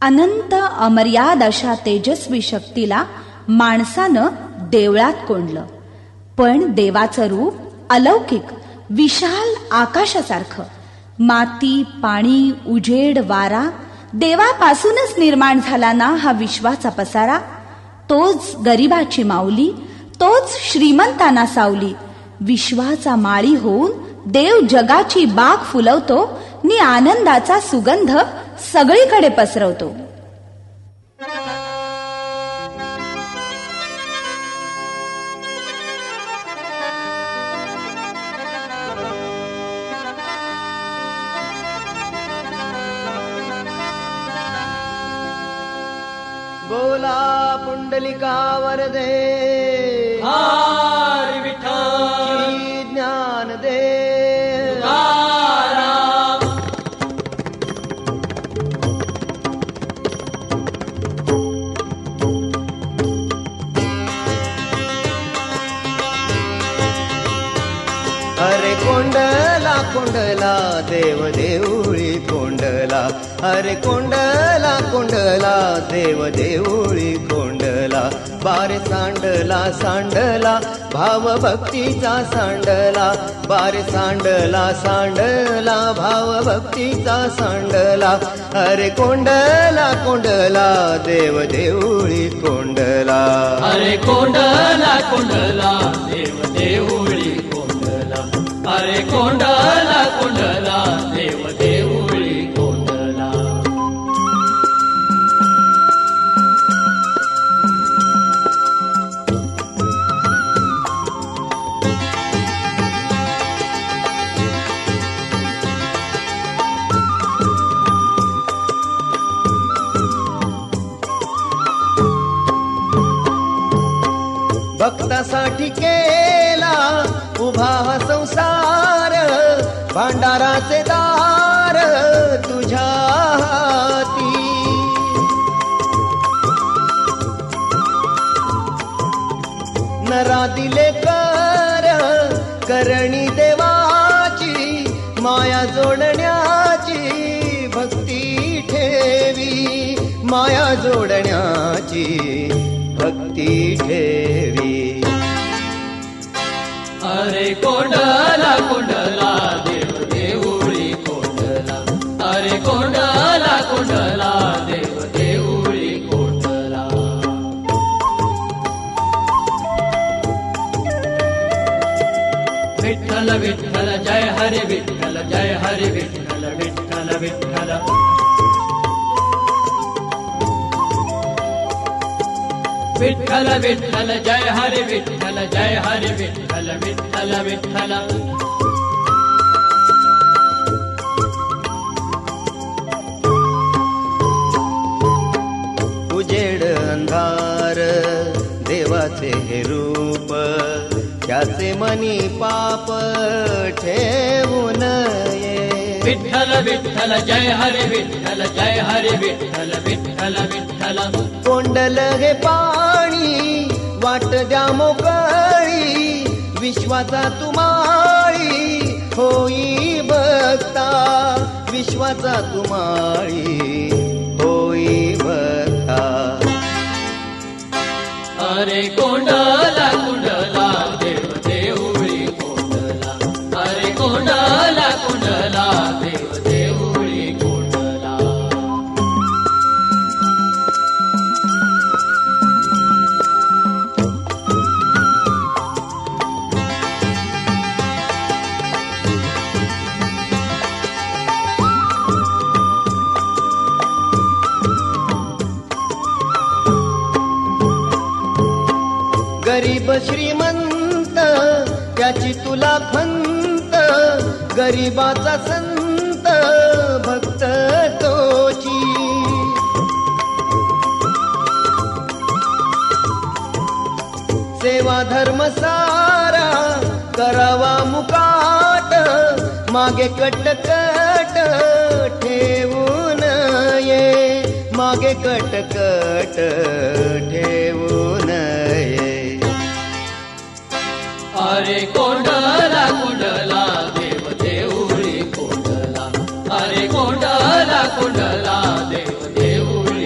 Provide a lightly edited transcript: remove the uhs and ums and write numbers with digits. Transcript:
अनंत अमर्याद अशा तेजस्वी शक्तीला माणसानं देवळात कोंडलं. पण देवाचं रूप अलौकिक, विशाल आकाशासारखं. माती, पाणी, उजेड, वारा देवापासूनच निर्माण झाला ना हा विश्वाचा पसारा. तोच गरिबाची माऊली, तोच श्रीमंतांना सावली. विश्वाचा माळी होऊन देव जगाची बाग फुलवतो नि आनंदाचा सुगंध सगळीकडे पसरवतो. बोला पुंडलिका वरदे, हरी विठ्ठल, श्री ज्ञान दे. तुकाराम. अरे कोंडला कोंडला देव देऊळी कोंडला. अरे कोंडला कोंडला देव देऊळी कोंडला. बारे सांडला सांडला भाव भक्तीचा सांडला. बारे सांडला सांडला भाव भक्तीचा सांडला. अरे कोंडला कोंडला देव देऊळी कोंडला. अरे कोंडला कोंडला देव देऊळी कोंडला. अरे कोंडला कोंडला देव देऊळी कोंडला. भक्तासाठी केला उभा हा संसार. भांडाराचे दार तुझ्या हाती. नरा दिले कर करणी देवाची. माया जोडण्याची भक्ती ठेवी. माया जोडण्याची भक्ती ठेवी. अरे कोंडला कोंडला देव देऊळी कोंडला. अरे कोंडला कोंडला देव देऊळी कोंडला. विठ्ठल विठ्ठल जय हरी विठ्ठल, जय हरी विठ्ठल, विठ्ठल विठ्ठल. विठ्ठल विठ्ठल जय हरी विठ्ठल, जय हरी विठ्ठल, विठ्ठल विठ्ठल. उजेड अंधार देवाचे हे रूप. त्याचे मनी पाप ठेवू नये. विठ्ठल विठ्ठल जय हरी विठ्ठल, जय हरी विठ्ठल, विठ्ठल विठ्ठल. कोंडल हे पाणी वाट द्या मोकळी. विश्वाचा तुमाळी होई भक्ता. विश्वाचा तुमाळी होई भक्ता. अरे कोंडला कोंडला देव देऊळी कोंडला. अरे कोंडला कोंडला देव देऊळी कोंडला. गरीब श्रीमंत त्याची तुला खंत. गरीबाचा संत भक्त तोची. सेवा धर्म सारा करावा मुकाट. मागे कटकट ठेवू नये. मागे कटकट ठेवू नये. अरे कोंडला कोंडला देव देऊळी कोंडला. अरे कोंडला कोंडला देव देऊळी